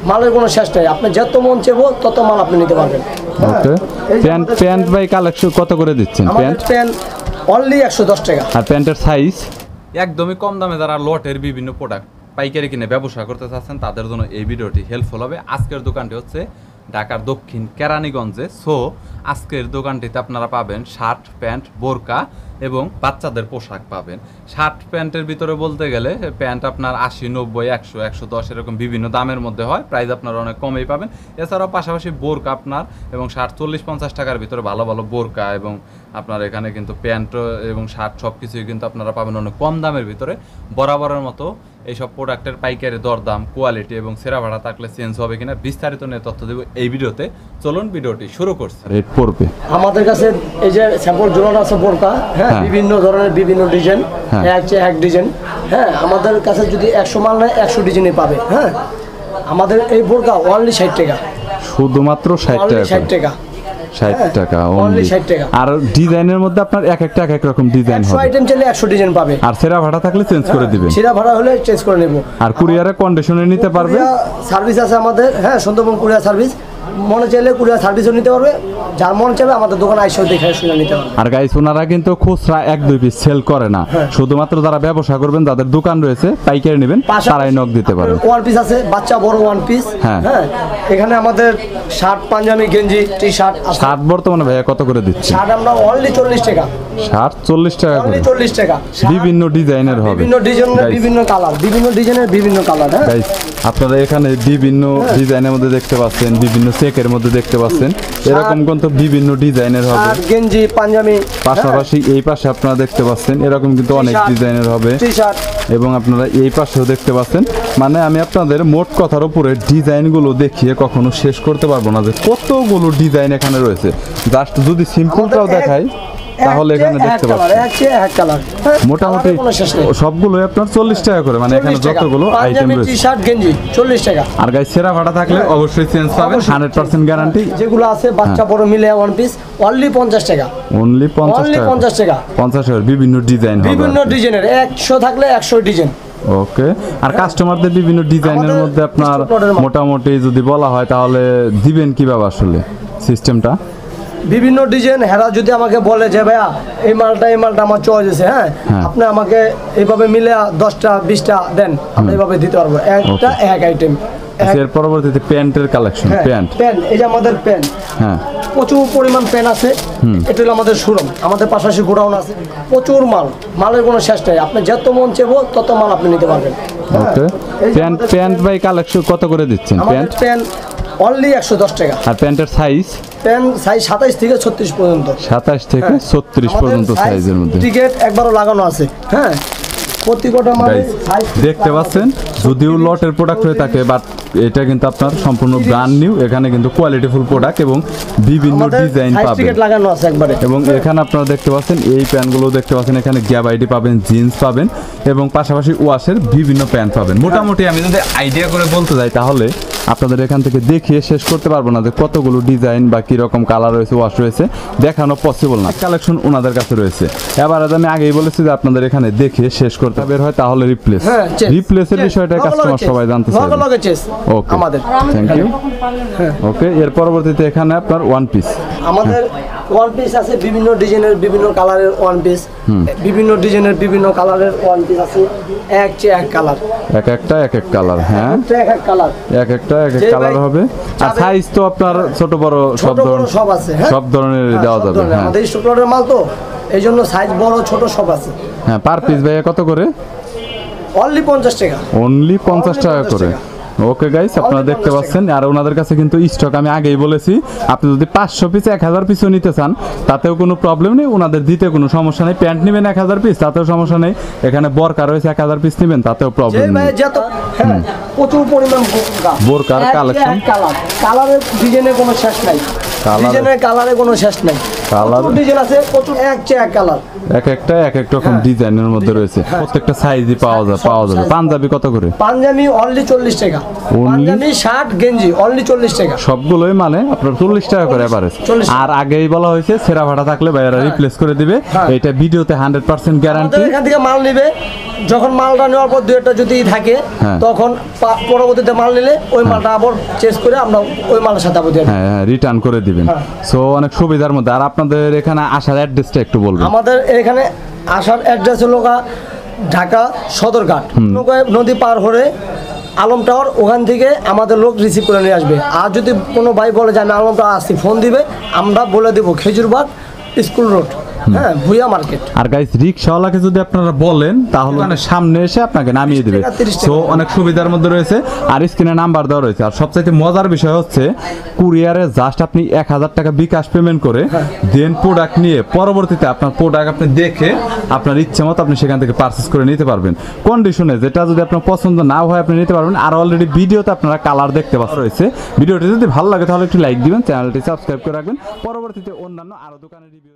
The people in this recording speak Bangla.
মালের কোনো শেষ নাই, আপনি যত মন চাইবো তত মাল আপনি নিতে পারবেন। ওকে, প্যান্ট বাই কালেকশন কত করে দিচ্ছেন? প্যান্ট অনলি 110 টাকা। আর প্যান্টের সাইজ একদমই কম দামে যারা লটের বিভিন্ন প্রোডাক্ট পাইকারি কিনে ব্যবসা করতে চাচ্ছেন তাদের জন্য এই ভিডিওটি হেল্পফুল হবে। আজকের দোকানটি হচ্ছে ঢাকার দক্ষিণ কেরানীগঞ্জে। সো আজকের দোকানটিতে আপনারা পাবেন শার্ট, প্যান্ট, বোরকা এবং বাচ্চাদের পোশাক পাবেন। শার্ট প্যান্টের ভিতরে বলতে গেলে প্যান্ট আপনার 80, 90, 100, 110 এরকম বিভিন্ন দামের মধ্যে হয়, প্রাইস আপনারা অনেক কমেই পাবেন। এছাড়াও পাশাপাশি বোরকা আপনার এবং শার্ট 40-50 টাকার ভিতরে ভালো ভালো বোরকা এবং আপনার এখানে কিন্তু প্যান্ট এবং শার্ট সব কিছুই কিন্তু আপনারা পাবেন অনেক কম দামের ভিতরে। বরাবরের মতো এইসব প্রোডাক্টের পাইকারি দরদাম, কোয়ালিটি এবং সেরা ভাড়া থাকলে চেঞ্জ হবে কিনা বিস্তারিত নিয়ে তথ্য দেব এই ভিডিওতে। চলুন ভিডিওটি শুরু করছি। রেট পড়বে আমাদের কাছে এই যে স্যাম্পল জোড়ানো আছে বোরকা, হ্যাঁ, বিভিন্ন ধরনের বিভিন্ন ডিজাইন, এক ডিজাইন। হ্যাঁ, আমাদের কাছে যদি 100 মাল নেয় 100 ডিজাইনই পাবে। হ্যাঁ, আমাদের এই বোরকা অনলি 60 টাকা, শুধুমাত্র 60 টাকা। 60 টাকা, 60 টাকা অনলি 60 টাকা। আর ডিজাইনের মধ্যে আপনার এক একটা এক এক রকম ডিজাইন হবে। 100 আইটেম চাইলে 100 ডিজাইন পাবে। আর সেরা ভাড়া থাকলে চেঞ্জ করে দিবেন। সেরা ভাড়া হলে চেঞ্জ করে নেব। আর কুরিয়ারে কন্ডিশনে নিতে পারবে। সার্ভিস আছে আমাদের, হ্যাঁ, সুন্দরবন কুরিয়ার সার্ভিস। মনে চাইলে কুরিয়ার সার্ভিসও নিতে পারবে, যার মন চাইবে আমাদের দোকানে আইসা দেখে শুনে নিতে পারবে। আর গাইস, ওনারা কিন্তু খুচরা 1-2 পিস সেল করে না, শুধুমাত্র যারা ব্যবসা করবেন, যাদের দোকান রয়েছে, পাইকারি নেবেন, তারাই নক দিতে পারেন। ওয়ান পিস আছে, বাচ্চা বড় ওয়ান পিস। হ্যাঁ, এখানে আমাদের শার্ট, পাঞ্জাবি, গেঞ্জি, টি শার্ট। শার্ট বর্তমানে ভাইয়া কত করে দিচ্ছে? শার্ট আমরা অনলি 40 টাকা। শার্ট 40 টাকা করে, 40 টাকা। বিভিন্ন ডিজাইনের হবে, বিভিন্ন ডিজাইনের বিভিন্ন কালার, বিভিন্ন ডিজাইনের বিভিন্ন কালার। হ্যাঁ গাইস, আপনারা এখানে বিভিন্ন ডিজাইনের মধ্যে দেখতে পাচ্ছেন, বিভিন্ন চেকের মধ্যে দেখতে পাচ্ছেন, এরকম কিন্তু বিভিন্ন ডিজাইনের হবে। আর গেঞ্জি, পাঞ্জাবি, পাশাপাশি এই পাশে আপনারা দেখতে পাচ্ছেন এরকম কিন্তু অনেক ডিজাইনের হবে। টি শার্ট এবং আপনারা এই পাশেও দেখতে পাচ্ছেন। মানে আমি আপনাদের মোট কথার উপরে ডিজাইনগুলো দেখিয়ে কখনো শেষ করতে পারবো না যে কতগুলো ডিজাইন এখানে রয়েছে। জাস্ট যদি সিম্পলটাও দেখাই তাহলে এখানে দেখতে পাচ্ছেন মোটামুটি সবগুলোই আপনার 40 টাকা করে। মানে এখানে যতগুলো আইটেম রয়েছে, টি-শার্ট, গেঞ্জি 40 টাকা। আর গাইস, সেরা ভাড়া থাকলে অবশ্যই চেঞ্জ পাবেন, 100% গ্যারান্টি। যেগুলো আছে বাচ্চা বড় মিলে ওয়ান পিস অনলি 50 টাকা। অনলি 50 টাকা, 50 টাকা, 50 টাকা। বিভিন্ন ডিজাইন হবে, বিভিন্ন ডিজাইনের 100 থাকলে 100 ডিজাইন। ওকে। আর কাস্টমারদের বিভিন্ন ডিজাইনের মধ্যে আপনার মোটামুটি যদি বলা হয় তাহলে দিবেন কিভাবে আসলে সিস্টেমটা? বিভিন্ন ডিজাইন হেরা যদি আমাকে বলে যে ভাইয়া এই মালটা আমার চয়েস আছে, হ্যাঁ, আপনি আমাকে এইভাবে মিলে 10টা 20টা দেন, আমি এইভাবে দিতে পারবো। একটা এক আইটেম। এর পরবর্তীতে প্যান্টের কালেকশন। প্যান্ট এই যে আমাদের প্যান্ট, হ্যাঁ, প্রচুর পরিমাণ প্যান্ট আছে। এটা হলো আমাদের শোরুম, আমাদের পাশাপাশি গোডাউন আছে, প্রচুর মালের কোনো শেষ নাই। আপনি যত মন চাইবো তত মাল আপনি নিতে পারবেন। ওকে। প্যান্ট বাই কালেকশন কত করে দিচ্ছেন? প্যান্ট অনলি 110 টাকা। আর প্যান্টের সাইজ? প্যান্ট সাইজ 27 থেকে 36 পর্যন্ত। 27 থেকে 36 পর্যন্ত সাইজের মধ্যে টিকেট একবারও লাগানো আছে। হ্যাঁ, প্রত্যেকটা মাল দেখতে পাচ্ছেন। যদিও লটের প্রোডাক্ট হয়ে থাকে, বাট এটা কিন্তু আপনার সম্পূর্ণ ব্র্যান্ড নিউ। এখানে কিন্তু কোয়ালিটিফুল প্রোডাক্ট এবং বিভিন্ন ডিজাইন পাবেন। টিকেট লাগানো আছে একবারে। এবং এখানে আপনারা দেখতে পাচ্ছেন এই প্যান্টগুলো দেখতে পাচ্ছেন, এখানে গ্যাপ আইডি পাবেন, জিন্স পাবেন এবং পাশাপাশি ওয়াশের বিভিন্ন প্যান্ট পাবেন। মোটামুটি আমি যদি আইডিয়া করে বলতে যাই তাহলে আপনাদের এখান থেকে দেখিয়ে শেষ করতে পারবো না যে কতগুলো ডিজাইন বা কিরকম কালার রয়েছে, ওয়াশ রয়েছে, দেখানো পসিবল না। কালেকশন ওনাদের কাছে রয়েছে। এবার আমি আগেই বলেছি যে আপনাদের এখানে দেখে শেষ করতে বের হয় তাহলে রিপ্লেসের বিষয়টা কাস্টমার সবাই জানতে চায়। ওকে, থ্যাংক ইউ। ওকে, এর পরবর্তীতে এখানে আপনার ওয়ান পিস। আমাদের ওয়ান পিস আছে বিভিন্ন ডিজাইনের, বিভিন্ন কালারের ওয়ান পিস, বিভিন্ন ডিজাইনের বিভিন্ন কালারের ওয়ান পিস আছে। এক কালার, এক একটা এক এক কালার। হ্যাঁ, এক কালার, এক একটা এক এক কালার হবে। আর সাইজ তো আপনার ছোট বড় সব ধরনের সব আছে, সব ধরনের দেওয়া যাবে। হ্যাঁ, আমাদের স্টকের মাল তো এই জন্য সাইজ বড় ছোট সব আছে। হ্যাঁ, পার পিস ভাইয়া কত করে? অনলি 50 টাকা। অনলি 50 টাকা করে। ওকে গাইস, আপনারা দেখতে পাচ্ছেন। আর ওনাদের কাছে কিন্তু স্টক আমি আগেই বলেছি, আপনি যদি 500 পিস 1000 পিসও নিতে চান তাতেও কোনো প্রবলেম নেই, ওনাদের দিতে কোনো সমস্যা নেই। প্যান্ট নেবেন 1000 পিস তাতেও সমস্যা নেই। এখানে বোরকা রয়েছে 1000 পিস নেবেন তাতেও প্রবলেম নেই। প্রচুর পরিমাণ বোরকার কালেকশন, কালারের ডিজাইনের কোনো শেষ নাই, ডিজাইনের কালারে কোনো শেষ নাই। কালার ডিজাইন আছে, প্রচুর এক চেয়ে এক কালার। এক একটা এক এক রকম ডিজাইনের মধ্যে রয়েছে, প্রত্যেকটা সাইজই পাওয়া যাবে। পাঞ্জাবি কত করে? পাঞ্জাবি অনলি 40 টাকা, পাঞ্জাবি শার্ট গেঞ্জি অনলি 40 টাকা। সবগুলোই মানে আপনার 40 টাকা করে এভারেজ। 40 আর আগেই বলা হয়েছে ছেঁড়া ফাটা থাকলে ভাইয়ারা রিপ্লেস করে দিবে, এটা ভিডিওতে 100% গ্যারান্টি। আমাদের এখান থেকে মাল নিবে, যখন মালটা নেওয়ার পর দুই একটা যদি থাকে তখন পরবর্তীতে মাল নিলে ওই মালটা আবার চেঞ্জ করে আমরা ওই মালের সাথে আবার দিয়ে দিই। হ্যাঁ রিটার্ন করে দিবেন। সো অনেক সুবিধার মধ্যে। আর আপনাদের এখানে আসার অ্যাড্রেসটা একটু বলবেন। আমাদের এখানে আসার অ্যাড্রেস হলো ঢাকা সদরঘাট, নদী পার হয়ে আলম টাওয়ার, ওখান থেকে আমাদের লোক রিসিভ করে নিয়ে আসবে। আর যদি কোনো ভাই বলে যে আমি আলম টাওয়ার আসছি, ফোন দিবে, আমরা বলে দেবো খেজুরবাগ স্কুল রোড, হ্যাঁ ভুইয়া মার্কেট। আর গাইস রিকশাওয়ালাকে যদি আপনারা বলেন তাহলে মানে সামনে এসে আপনাকে নামিয়ে দিবে। 30 টাকা। সো অনেক সুবিধার মধ্যে রয়েছে। আর স্ক্রিনে নাম্বার দেওয়া রয়েছে। আর সবচাইতে মজার বিষয় হচ্ছে কুরিয়ারে জাস্ট আপনি 1000 টাকা বিকাশ পেমেন্ট করে দেন প্রোডাক্ট নিয়ে পরবর্তীতে আপনার প্রোডাক্ট আপনি দেখে আপনার ইচ্ছে মতো আপনি সেখান থেকে পারচেজ করে নিতে পারবেন কন্ডিশনে। যেটা যদি আপনার পছন্দ না হয় আপনি নিতে পারবেন। আর অলরেডি ভিডিওতে আপনারা কালার দেখতে পাচ্ছেন রয়েছে। ভিডিওটি যদি ভালো লাগে তাহলে একটু লাইক দিবেন, চ্যানেলটি সাবস্ক্রাইব করে রাখবেন। পরবর্তীতে অন্যান্য আরো দোকানের রিভিউ